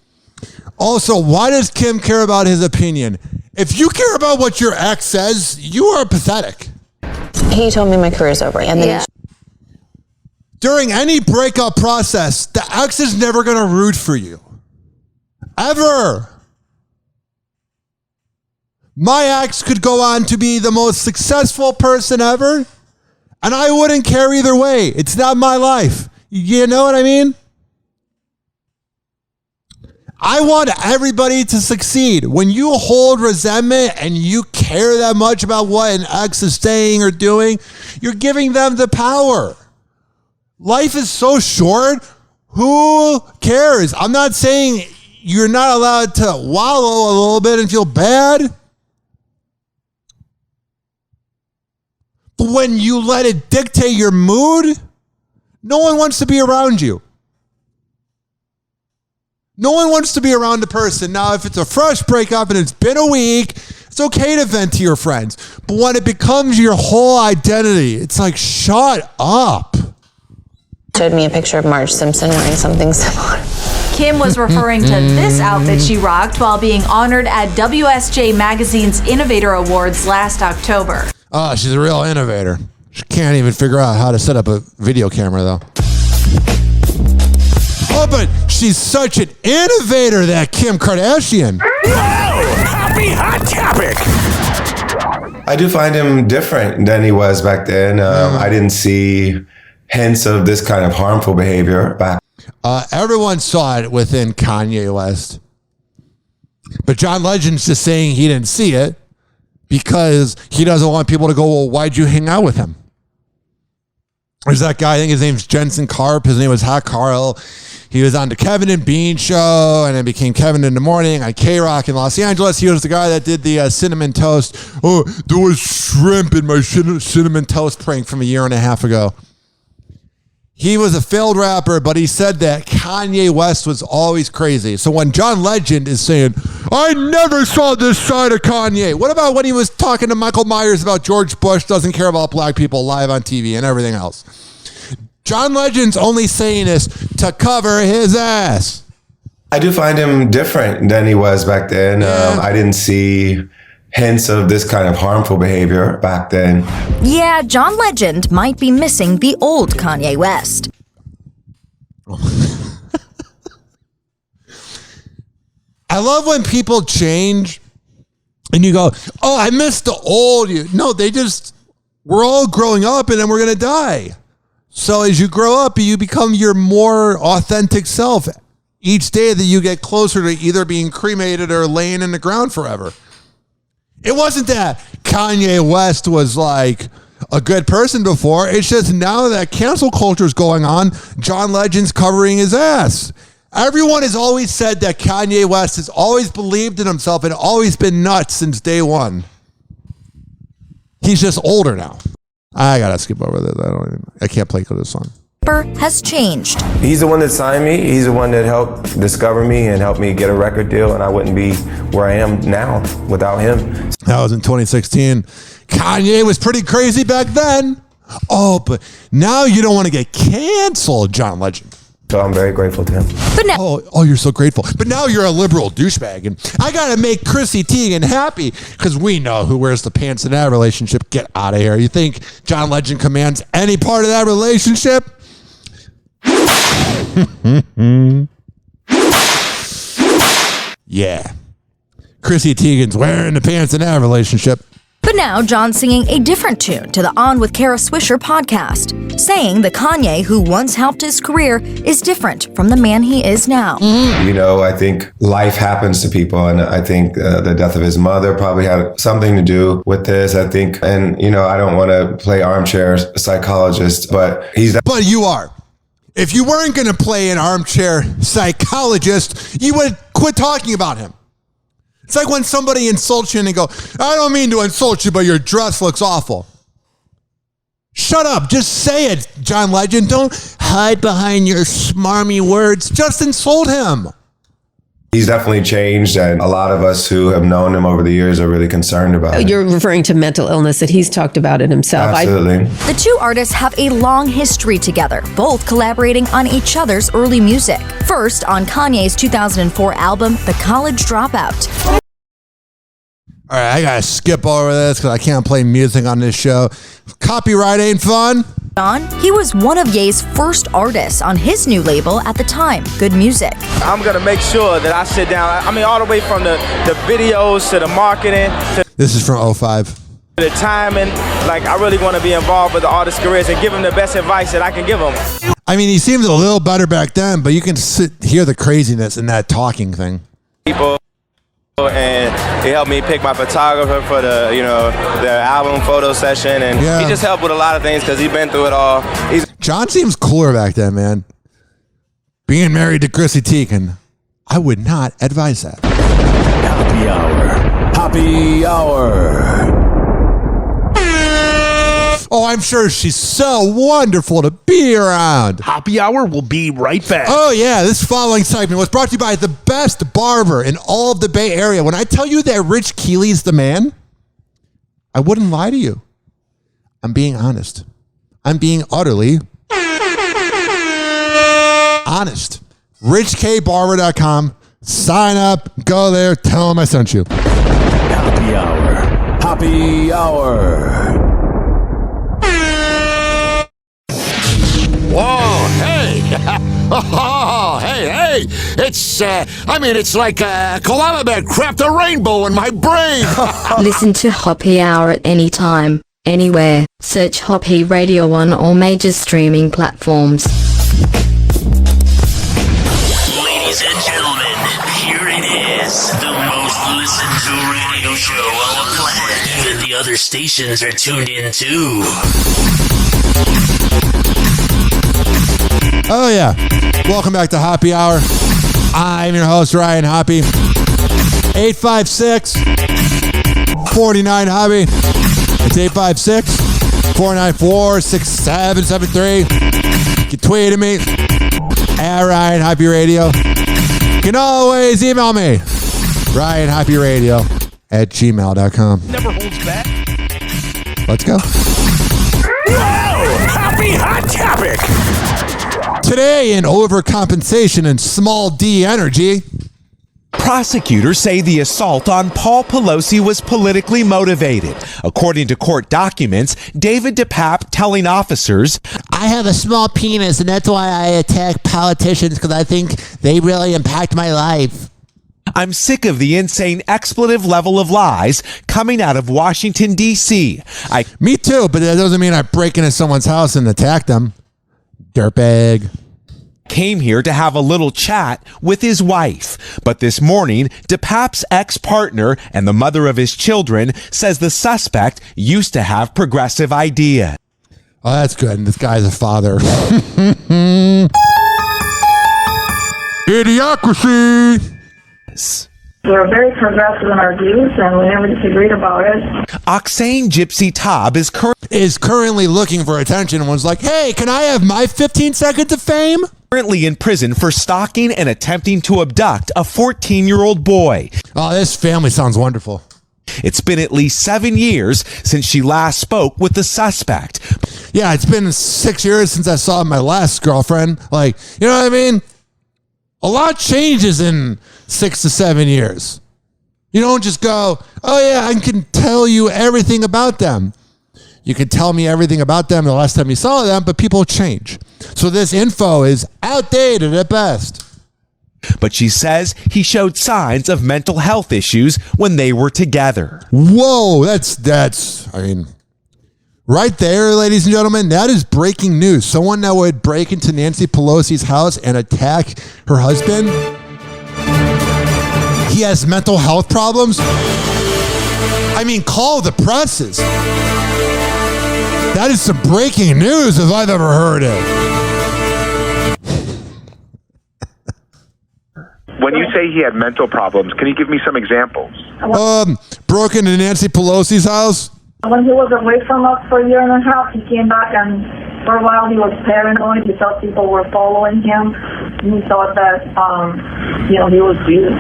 Also, why does Kim care about his opinion? If you care about what your ex says, you are pathetic. He told me my career's over, and then During any breakup process, the ex is never going to root for you. Ever. My ex could go on to be the most successful person ever, and I wouldn't care either way. It's not my life. You know what I mean? I want everybody to succeed. When you hold resentment and you care that much about what an ex is saying or doing, you're giving them the power. Life is so short. Who cares? I'm not saying you're not allowed to wallow a little bit and feel bad. But when you let it dictate your mood, no one wants to be around you. No one wants to be around a person. Now, if it's a fresh breakup and it's been a week, it's okay to vent to your friends. But when it becomes your whole identity, it's like, shut up. showed me a picture of Marge Simpson wearing something similar. Kim was referring to this outfit she rocked while being honored at WSJ Magazine's Innovator Awards last October. Oh, she's a real innovator. She can't even figure out how to set up a video camera, though. Oh, but she's such an innovator, that Kim Kardashian. Happy hot topic. I do find him different than he was back then. I didn't see hints of this kind of harmful behavior back. Everyone saw it within Kanye West. But John Legend's just saying he didn't see it because he doesn't want people to go, well, why'd you hang out with him? There's that guy, I think his name's Jensen Karp. His name was Hot Carl. He was on the Kevin and Bean show, and it became Kevin in the Morning on K-Rock in Los Angeles. He was the guy that did the cinnamon toast. Oh, there was shrimp in my cinnamon toast prank from a year and a half ago. He was a failed rapper, but he said that Kanye West was always crazy. So when John Legend is saying, I never saw this side of Kanye. What about when he was talking to Michael Myers about George Bush doesn't care about black people live on TV and everything else? John Legend's only saying this to cover his ass. I do find him different than he was back then. I didn't see hints of this kind of harmful behavior back then. Yeah, John Legend might be missing the old Kanye West. I love when people change and you go, oh, I miss the old you. No, we're all growing up and then we're going to die. So as you grow up, you become your more authentic self. each day that you get closer to either being cremated or laying in the ground forever. It wasn't that Kanye West was like a good person before. It's just now that cancel culture is going on, John Legend's covering his ass. Everyone has always said that Kanye West has always believed in himself and always been nuts since day one. He's just older now. I gotta skip over this. I can't play this song. Has changed. He's the one that signed me. He's the one that helped discover me and helped me get a record deal, and I wouldn't be where I am now without him. That was in 2016. Kanye was pretty crazy back then. Oh, but now you don't want to get canceled, John Legend. So I'm very grateful to him. But now, oh, you're so grateful. But now you're a liberal douchebag, and I gotta make Chrissy Teigen happy because we know who wears the pants in that relationship. Get out of here. You think John Legend commands any part of that relationship? Yeah. Chrissy Teigen's wearing the pants in that relationship. But now John's singing a different tune to the On with Kara Swisher podcast, saying the Kanye who once helped his career is different from the man he is now. You know, I think life happens to people, and I think the death of his mother probably had something to do with this, I think. And, you know, I don't want to play armchair psychologist, but But you are. If you weren't going to play an armchair psychologist, you would quit talking about him. It's like when somebody insults you and they go, I don't mean to insult you, but your dress looks awful. Shut up. Just say it, John Legend. Don't hide behind your smarmy words. Just insult him. he's definitely changed, and a lot of us who have known him over the years are really concerned about it. You're referring to mental illness that he's talked about it himself. Absolutely. The two artists have a long history together, both collaborating on each other's early music. First, on Kanye's 2004 album, The College Dropout. All right, I gotta skip over this because I can't play music on this show. Copyright ain't fun. He was one of Ye's first artists on his new label at the time, Good Music. I'm gonna make sure that I sit down. I mean, all the way from the videos to the marketing to This is from 05. the timing. Like, I really want to be involved with the artists' careers and give them the best advice that I can give them. I mean, he seemed a little better back then, but you can hear the craziness in that talking thing. People. And he helped me pick my photographer for the album photo session, and he just helped with a lot of things because he's been through it all. John seems cooler back then, man. Being married to Chrissy Teigen, I would not advise that. Hoppe Hour. Hoppe Hour. Oh, I'm sure she's so wonderful to be around. Hoppe Hour will be right back. Oh, yeah. This following segment was brought to you by the best barber in all of the Bay Area. When I tell you that Rich Keeley's the man, I wouldn't lie to you. I'm being honest. I'm being utterly honest. RichKBarber.com. Sign up. Go there. Tell him I sent you. Hoppe Hour. Hoppe Hour. Whoa, hey. Oh, hey. It's, it's like a koala bear cracked a rainbow in my brain. Listen to Hoppe Hour at any time, anywhere. Search Hoppe Radio on all major streaming platforms. Ladies and gentlemen, here it is. The most listened to radio show on the planet. Even the other stations are tuned in too. Oh, yeah. Welcome back to Hoppe Hour. I'm your host, Ryan Hoppe. 856-49-HOPPE. It's 856-494-6773. You can tweet at me at Ryan Hoppe Radio. You can always email me, RyanHoppeRadio@gmail.com. Never holds back. Let's go. Whoa! Happy Hot Topic! Today in overcompensation and small D energy. Prosecutors say the assault on Paul Pelosi was politically motivated. According to court documents, David DePape telling officers, I have a small penis and that's why I attack politicians because I think they really impact my life. I'm sick of the insane expletive level of lies coming out of Washington, D.C. Me too, but that doesn't mean I break into someone's house and attack them. Dirtbag. came here to have a little chat with his wife. But this morning, DePape's ex-partner and the mother of his children says the suspect used to have progressive ideas. Oh, that's good. And this guy's a father. Idiocracy! We're very progressive in our views, and we never disagreed about it. Oksane Gypsy Taub is currently looking for attention and was like, hey, can I have my 15 seconds of fame? Currently in prison for stalking and attempting to abduct a 14-year-old boy. Oh, this family sounds wonderful. It's been at least 7 years since she last spoke with the suspect. Yeah, it's been 6 years since I saw my last girlfriend. Like, you know what I mean? A lot changes in 6 to 7 years. You don't just go, oh yeah, I can tell you everything about them. You can tell me everything about them the last time you saw them, but people change. So this info is outdated at best. But she says he showed signs of mental health issues when they were together. Whoa, that's, I mean, right there, ladies and gentlemen, that is breaking news. Someone that would break into Nancy Pelosi's house and attack her husband. He has mental health problems. I mean, call the presses. That is some breaking news if I've ever heard it. When you say he had mental problems, can you give me some examples? Broke into Nancy Pelosi's house. When he was away from us for a year and a half, he came back, and for a while he was paranoid. He thought people were following him. He thought that, he was Jesus.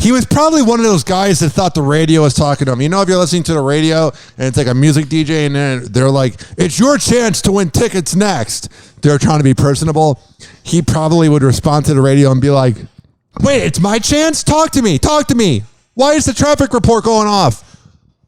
He was probably one of those guys that thought the radio was talking to him. You know, if you're listening to the radio and it's like a music DJ and then they're like, it's your chance to win tickets next. They're trying to be personable. He probably would respond to the radio and be like, wait, it's my chance? Talk to me. Talk to me. Why is the traffic report going off?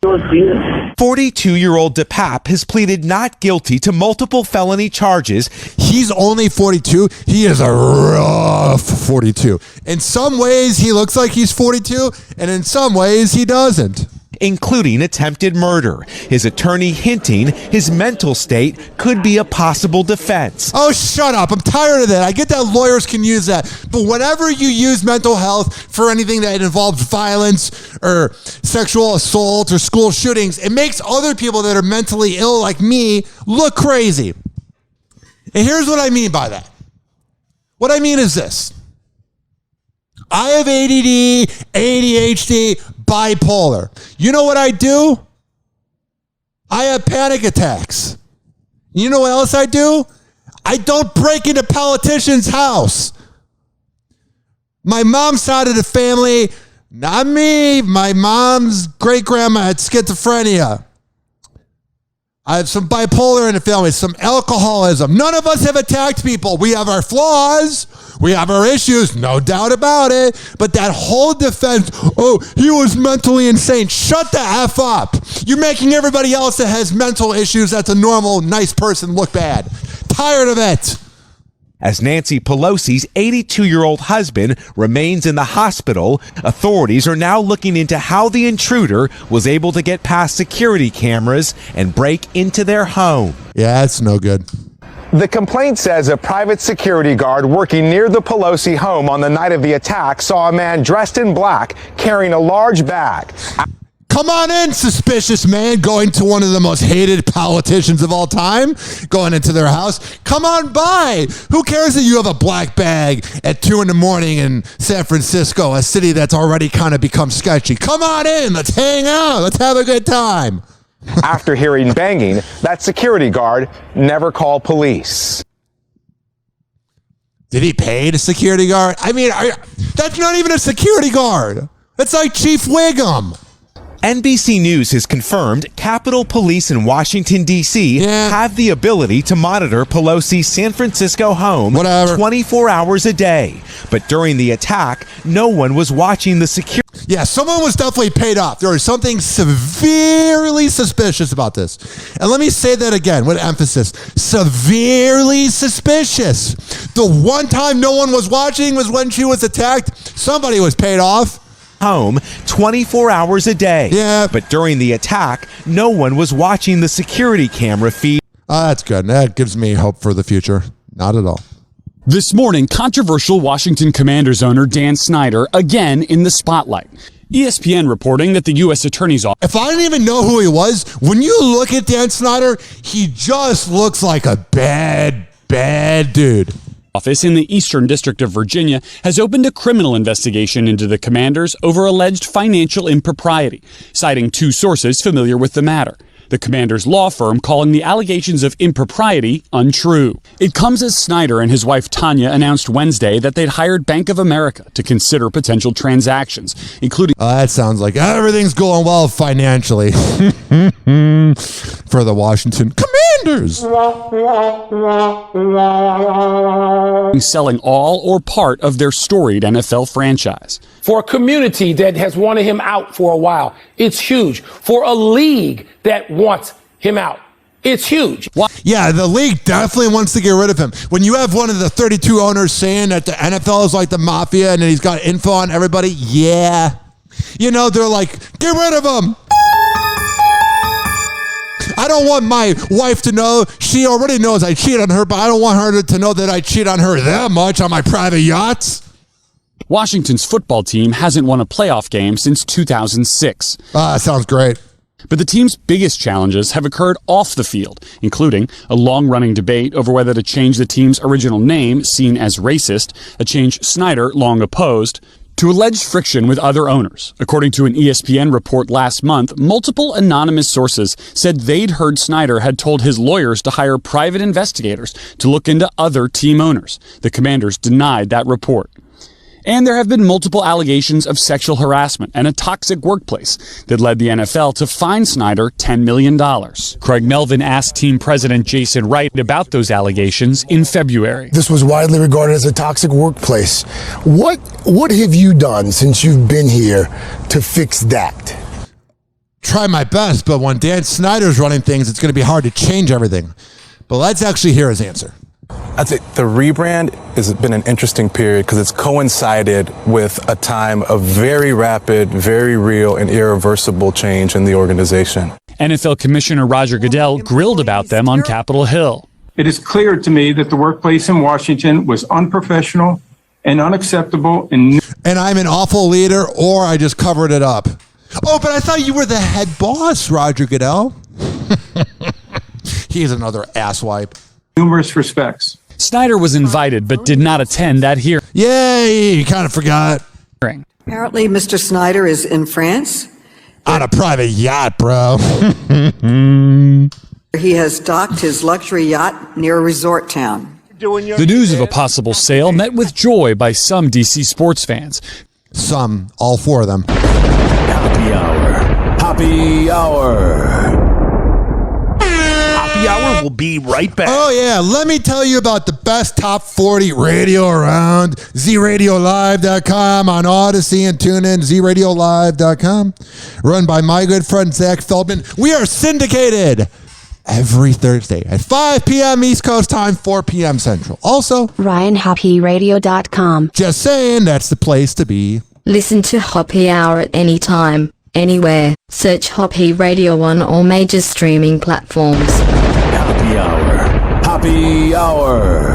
42-year-old DePape has pleaded not guilty to multiple felony charges. He's only 42. He is a rough 42. In some ways, he looks like he's 42, and in some ways, he doesn't. Including attempted murder. His attorney hinting his mental state could be a possible defense. Oh, shut up. I'm tired of that. I get that lawyers can use that. But whenever you use mental health for anything that involves violence or sexual assault or school shootings, it makes other people that are mentally ill like me look crazy. And here's what I mean by that. What I mean is this. I have ADD, ADHD, bipolar. You know what I do? I have panic attacks. You know what else I do? I don't break into politicians' house. My mom's side of the family, not me, my mom's great-grandma had schizophrenia. I have some bipolar in the family, some alcoholism. None of us have attacked people. We have our flaws. We have our issues, no doubt about it. But that whole defense, oh, he was mentally insane. Shut the F up. You're making everybody else that has mental issues that's a normal, nice person look bad. Tired of it. As Nancy Pelosi's 82-year-old husband remains in the hospital, authorities are now looking into how the intruder was able to get past security cameras and break into their home. Yeah, that's no good. The complaint says a private security guard working near the Pelosi home on the night of the attack saw a man dressed in black carrying a large bag. Come on in, suspicious man, going to one of the most hated politicians of all time, going into their house. Come on by. Who cares that you have a black bag at 2 a.m. in San Francisco, a city that's already kind of become sketchy? Come on in. Let's hang out. Let's have a good time. After hearing banging, that security guard never called police. Did he pay the security guard? I mean, that's not even a security guard. That's like Chief Wiggum. NBC News has confirmed Capitol Police in Washington, D.C. have the ability to monitor Pelosi's San Francisco home 24 hours a day. But during the attack, no one was watching the security. Yeah, someone was definitely paid off. There was something severely suspicious about this. And let me say that again with emphasis. Severely suspicious. The one time no one was watching was when she was attacked. Somebody was paid off. Home 24 hours a day. Yeah. But during the attack, no one was watching the security camera feed. That's good. That gives me hope for the future. Not at all. This morning, controversial Washington Commanders owner Dan Snyder again in the spotlight. ESPN reporting that the U.S. Attorney's Office... If I didn't even know who he was, when you look at Dan Snyder, he just looks like a bad dude. Office in the Eastern District of Virginia has opened a criminal investigation into the Commanders over alleged financial impropriety, citing 2 sources familiar with the matter. The Commanders' law firm calling the allegations of impropriety untrue. It comes as Snyder and his wife Tanya announced Wednesday that they'd hired Bank of America to consider potential transactions, including... that sounds like everything's going well financially for the Washington Commanders. Selling all or part of their storied NFL franchise. For a community that has wanted him out for a while, it's huge. For a league that wants him out, it's huge. Yeah, the league definitely wants to get rid of him. When you have one of the 32 owners saying that the NFL is like the mafia and he's got info on everybody, yeah. You know, they're like, get rid of him. I don't want my wife to know. She already knows I cheat on her, but I don't want her to know that I cheat on her that much on my private yachts. Washington's football team hasn't won a playoff game since 2006. Sounds great. But the team's biggest challenges have occurred off the field, including a long-running debate over whether to change the team's original name, seen as racist, a change Snyder long opposed, to alleged friction with other owners. According to an ESPN report last month, multiple anonymous sources said they'd heard Snyder had told his lawyers to hire private investigators to look into other team owners. The Commanders denied that report. And there have been multiple allegations of sexual harassment and a toxic workplace that led the NFL to fine Snyder $10 million. Craig Melvin asked team president Jason Wright about those allegations in February. This was widely regarded as a toxic workplace. What have you done since you've been here to fix that? Try my best, but when Dan Snyder's running things, it's going to be hard to change everything. But let's actually hear his answer. I think the rebrand has been an interesting period because it's coincided with a time of very rapid, very real, and irreversible change in the organization. NFL Commissioner Roger Goodell grilled about them on Capitol Hill. It is clear to me that the workplace in Washington was unprofessional and unacceptable. And I'm an awful leader, or I just covered it up. Oh, but I thought you were the head boss, Roger Goodell. He's another asswipe. Numerous respects. Snyder was invited but did not attend that hearing. Yay, you kind of forgot. Apparently, Mr. Snyder is in France. On a private yacht, bro. He has docked his luxury yacht near a resort town. The news of a possible sale met with joy by some DC sports fans. Some, all 4 of them. Hoppe Hour. Hoppe Hour. Hoppe Hour will be right back. Oh, yeah. Let me tell you about the best top 40 radio around. ZRadioLive.com on Odyssey and TuneIn. ZRadioLive.com. Run by my good friend Zach Feldman. We are syndicated every Thursday at 5 p.m. East Coast time, 4 p.m. Central. Also, RyanHoppeRadio.com. Just saying, that's the place to be. Listen to Hoppe Hour at any time, anywhere. Search Hoppe Radio on all major streaming platforms. Hoppe Hour. Hoppe Hour.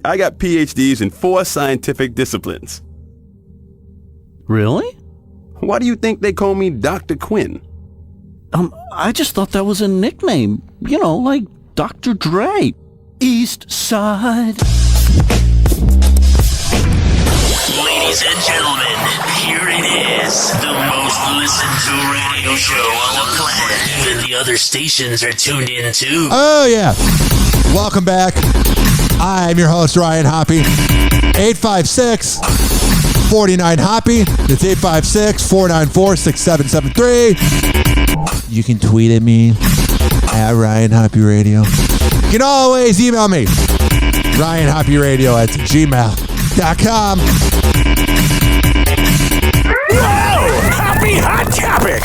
I got PhDs in 4 scientific disciplines. Really? Why do you think they call me Dr. Quinn? I just thought that was a nickname. You know, like Dr. Dre. East Side. Ladies and gentlemen, here it is. The most listened to radio show on the planet. Even the other stations are tuned in too. Oh, yeah. Welcome back. I'm your host, Ryan Hoppe. 856-49-HOPPE. It's 856-494-6773. You can tweet at me at Ryan Hoppe Radio. You can always email me, RyanHoppeRadio@gmail.com. Whoa! Hoppe Hot Topic!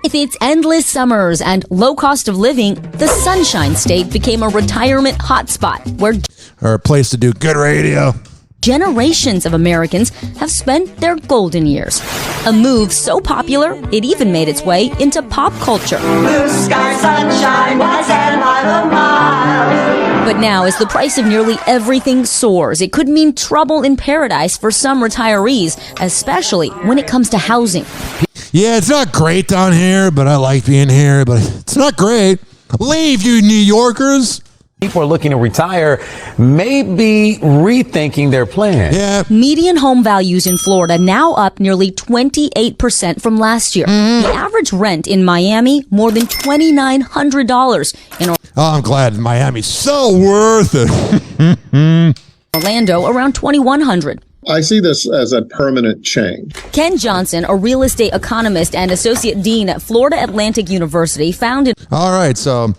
With its endless summers and low cost of living, the Sunshine State became a retirement hotspot where... Or a place to do good radio. generations of Americans have spent their golden years. A move so popular, it even made its way into pop culture. Blue sky sunshine was a mile a mile. But now, as the price of nearly everything soars, it could mean trouble in paradise for some retirees, especially when it comes to housing. Yeah, it's not great down here, but I like being here, but it's not great. Leave, you New Yorkers. People are looking to retire, may be rethinking their plan. Yeah. Median home values in Florida now up nearly 28% from last year. The average rent in Miami, more than $2,900. In I'm glad Miami's so worth it. Orlando, around $2,100. I see this as a permanent change. Ken Johnson, a real estate economist and associate dean at Florida Atlantic University, found in... All right, so...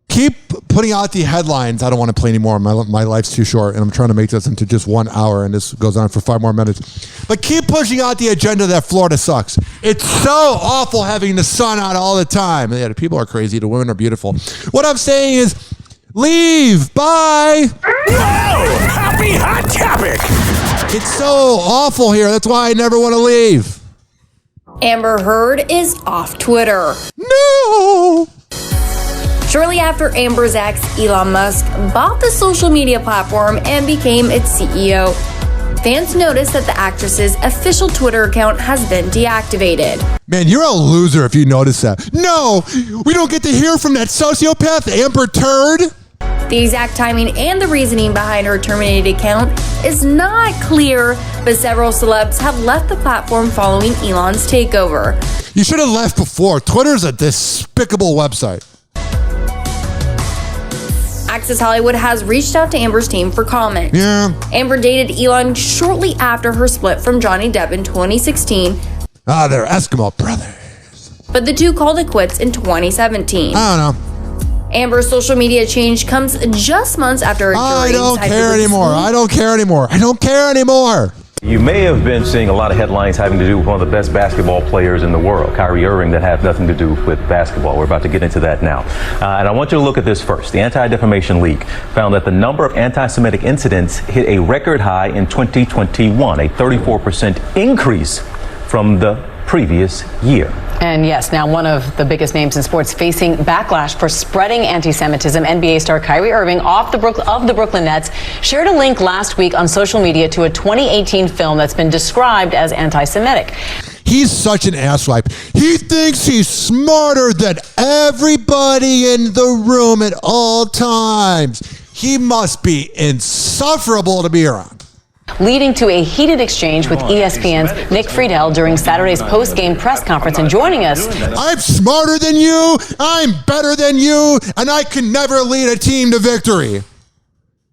keep putting out the headlines. I don't want to play anymore. My life's too short, and I'm trying to make this into just 1 hour, and this goes on for 5 more minutes. But keep pushing out the agenda that Florida sucks. It's so awful having the sun out all the time. Yeah, the people are crazy. The women are beautiful. What I'm saying is, leave. Bye. Whoa! Happy hot topic! It's so awful here. That's why I never want to leave. Amber Heard is off Twitter. No! Shortly after Amber's ex, Elon Musk, bought the social media platform and became its CEO, fans noticed that the actress's official Twitter account has been deactivated. Man, you're a loser if you notice that. No, we don't get to hear from that sociopath, Amber Turd. The exact timing and the reasoning behind her terminated account is not clear, but several celebs have left the platform following Elon's takeover. You should have left before. Twitter's a despicable website. Access Hollywood has reached out to Amber's team for comment. Yeah. Amber dated Elon shortly after her split from Johnny Depp in 2016. They're Eskimo brothers. But the two called it quits in 2017. I don't know. Amber's social media change comes just months after a jury I don't decided care to anymore. release- I don't care anymore. I don't care anymore. You may have been seeing a lot of headlines having to do with one of the best basketball players in the world, Kyrie Irving, that have nothing to do with basketball. We're about to get into that now. And I want you to look at this first. The Anti-Defamation League found that the number of anti-Semitic incidents hit a record high in 2021, a 34% increase from the previous year. And yes, now one of the biggest names in sports facing backlash for spreading anti-Semitism. NBA star Kyrie Irving of the Brooklyn Nets shared a link last week on social media to a 2018 film that's been described as anti-Semitic. He's such an asswipe. He thinks he's smarter than everybody in the room at all times. He must be insufferable to be around. Leading to a heated exchange with ESPN's Nick Friedel during Saturday's post-game press conference. And joining us... I'm smarter than you, I'm better than you, and I can never lead a team to victory.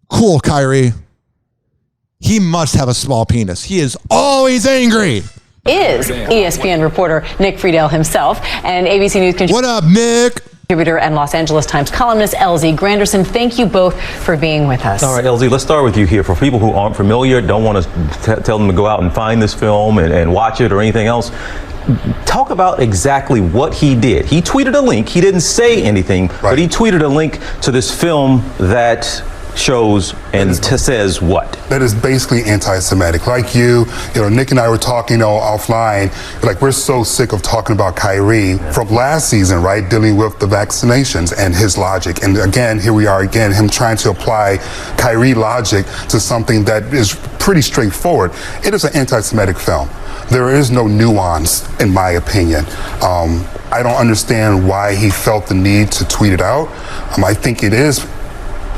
Cool, Kyrie. He must have a small penis. He is always angry. Is ESPN reporter Nick Friedel himself and ABC News contributor... What up, Nick? And Los Angeles Times columnist LZ Granderson. Thank you both for being with us. All right, LZ, let's start with you here. For people who aren't familiar, don't want to tell them to go out and find this film and watch it or anything else, talk about exactly what he did. He tweeted a link. He didn't say anything, but he tweeted a link to this film that shows and says what? That is basically anti-Semitic. Like you know, Nick and I were talking, offline, like we're so sick of talking about Kyrie from last season, right? Dealing with the vaccinations and his logic. And again, here we are again, him trying to apply Kyrie logic to something that is pretty straightforward. It is an anti-Semitic film. There is no nuance, in my opinion. I don't understand why he felt the need to tweet it out.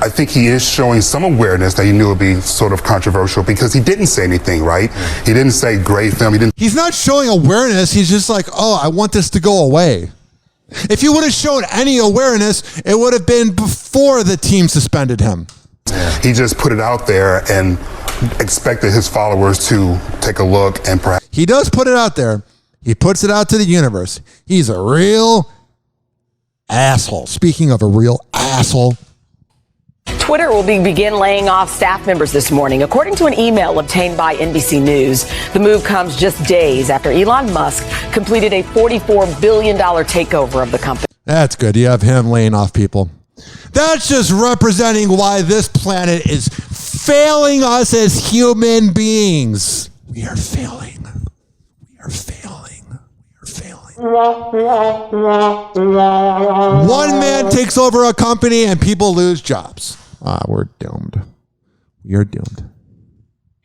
I think he is showing some awareness that he knew it would be sort of controversial because he didn't say anything, right? He didn't say great film. He's not showing awareness. He's just like, oh, I want this to go away. If he would have shown any awareness, it would have been before the team suspended him. He just put it out there and expected his followers to take a look and perhaps... He does put it out there. He puts it out to the universe. He's a real asshole. Speaking of a real asshole... Twitter will begin laying off staff members this morning, according to an email obtained by NBC News. The move comes just days after Elon Musk completed a $44 billion takeover of the company. That's good. You have him laying off people. That's just representing why this planet is failing us as human beings. We are failing. We are failing. We are failing. One man takes over a company and people lose jobs. We're doomed. We are doomed.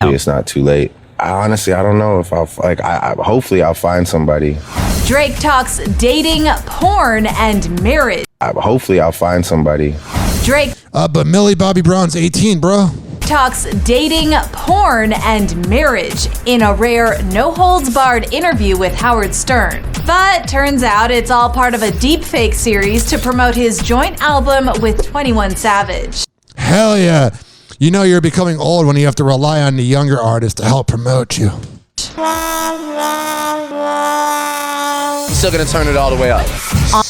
It's not too late. I don't know if hopefully I'll find somebody. Drake talks dating, porn, and marriage. Hopefully I'll find somebody. Drake but Millie Bobby Brown's 18, bro. Talks dating, porn, and marriage in a rare no-holds-barred interview with Howard Stern. But turns out it's all part of a deepfake series to promote his joint album with 21 Savage. Hell yeah. You know you're becoming old when you have to rely on the younger artists to help promote you. Still gonna turn it all the way up.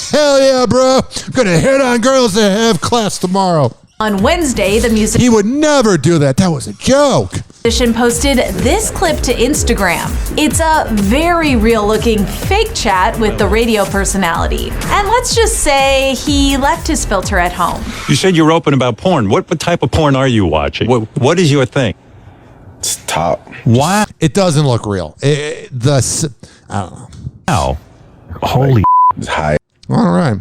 Hell yeah, bro. I'm gonna hit on girls that have class tomorrow. On Wednesday, the musician... He would never do that. That was a joke. Musician posted this clip to Instagram. It's a very real-looking fake chat with the radio personality. And let's just say he left his filter at home. You said you're open about porn. What type of porn are you watching? What is your thing? It's top. Why? It doesn't look real. I don't know. How? Holy it's high. All right.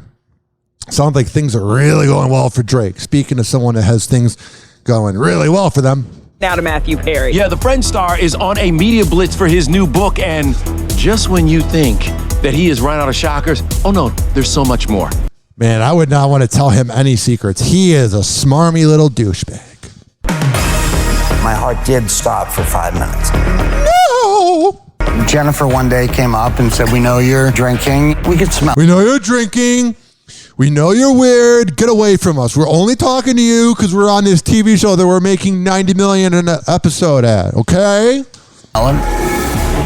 Sounds like things are really going well for Drake. Speaking of someone that has things going really well for them. Now to Matthew Perry. Yeah, the Friend star is on a media blitz for his new book, and just when you think that he has run out of shockers, oh no, there's so much more. Man, I would not want to tell him any secrets. He is a smarmy little douchebag. My heart did stop for 5 minutes. No! Jennifer one day came up and said, "We know you're drinking. We could smell." We know you're drinking. We know you're weird. Get away from us. We're only talking to you because we're on this TV show that we're making $90 million an episode at, okay? Ellen?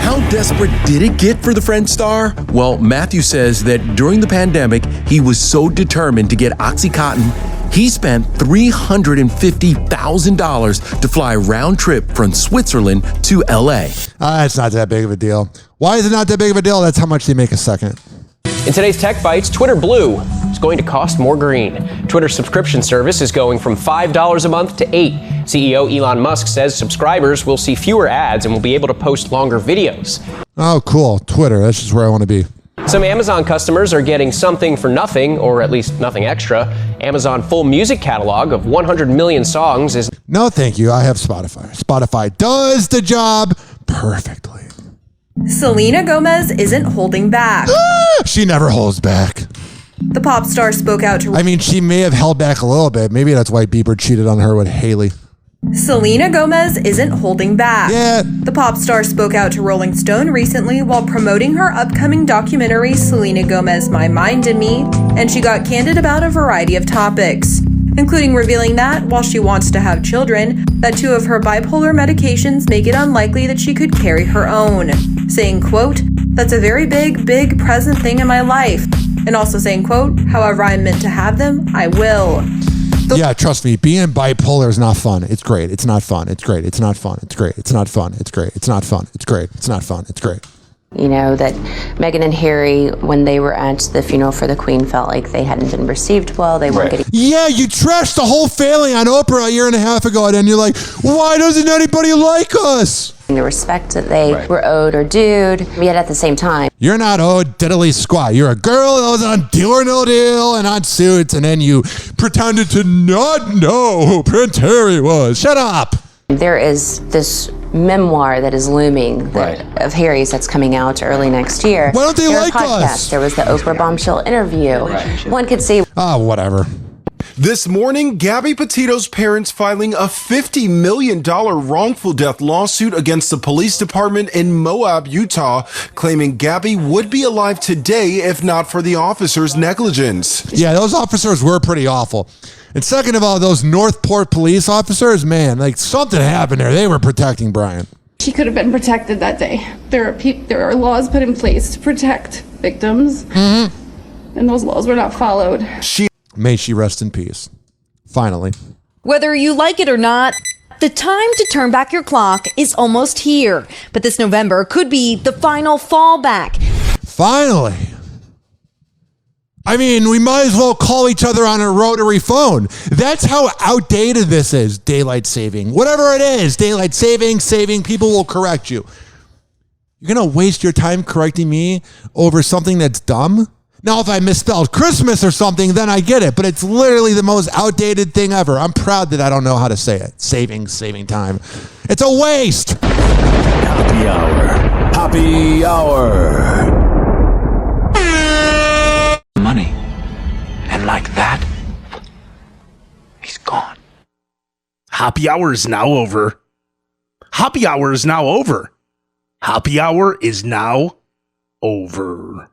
How desperate did it get for the Friend star? Well, Matthew says that during the pandemic, he was so determined to get OxyContin, he spent $350,000 to fly round trip from Switzerland to LA. It's not that big of a deal. Why is it not that big of a deal? That's how much they make a second. In today's Tech Bites, Twitter Blue is going to cost more green. Twitter's subscription service is going from $5 a month to $8. CEO Elon Musk says subscribers will see fewer ads and will be able to post longer videos. Oh, cool. Twitter. That's just where I want to be. Some Amazon customers are getting something for nothing, or at least nothing extra. Amazon full music catalog of 100 million songs is... No, thank you. I have Spotify. Spotify does the job perfectly. Selena Gomez isn't holding back. She never holds back. The pop star spoke out to... I mean, she may have held back a little bit. Maybe that's why Bieber cheated on her with Haley. Selena Gomez isn't holding back. Yeah. The pop star spoke out to Rolling Stone recently while promoting her upcoming documentary, Selena Gomez, My Mind and Me, and she got candid about a variety of topics, including revealing that, while she wants to have children, that 2 of her bipolar medications make it unlikely that she could carry her own, saying, quote, "That's a very big present thing in my life," and also saying, quote, "However I'm meant to have them, I will." Yeah, trust me, being bipolar is not fun. It's great. It's not fun. It's great. It's not fun. It's great. It's not fun. It's great. It's not fun. It's great. It's not fun. It's great. You know, that Meghan and Harry, when they were at the funeral for the Queen, felt like they hadn't been received well. They weren't getting... Yeah, you trashed the whole family on Oprah a year and a half ago, and you're like, why doesn't anybody like us? The respect that they were owed or due, yet at the same time. You're not owed diddly squat. You're a girl that was on Deal or No Deal and on Suits, and then you pretended to not know who Prince Harry was. Shut up. There is this memoir that is looming of Harry's that's coming out early next year. Why don't they like us? There was the Oprah bombshell interview. One could see. Whatever. This morning, Gabby Petito's parents filing a $50 million wrongful death lawsuit against the police department in Moab, Utah, claiming Gabby would be alive today if not for the officers' negligence. Yeah, those officers were pretty awful. And second of all, those Northport police officers, man, like something happened there. They were protecting Brian. She could have been protected that day. There are laws put in place to protect victims, and those laws were not followed. May she rest in peace. Finally. Whether you like it or not, the time to turn back your clock is almost here. But this November could be the final fallback. Finally. I mean, we might as well call each other on a rotary phone. That's how outdated this is, daylight saving. Whatever it is, daylight saving, people will correct you. You're going to waste your time correcting me over something that's dumb? Now, if I misspelled Christmas or something, then I get it. But it's literally the most outdated thing ever. I'm proud that I don't know how to say it. Saving time. It's a waste. Happy hour. Happy hour. Money. And like that, he's gone. Happy hour is now over. Happy hour is now over. Happy hour is now over.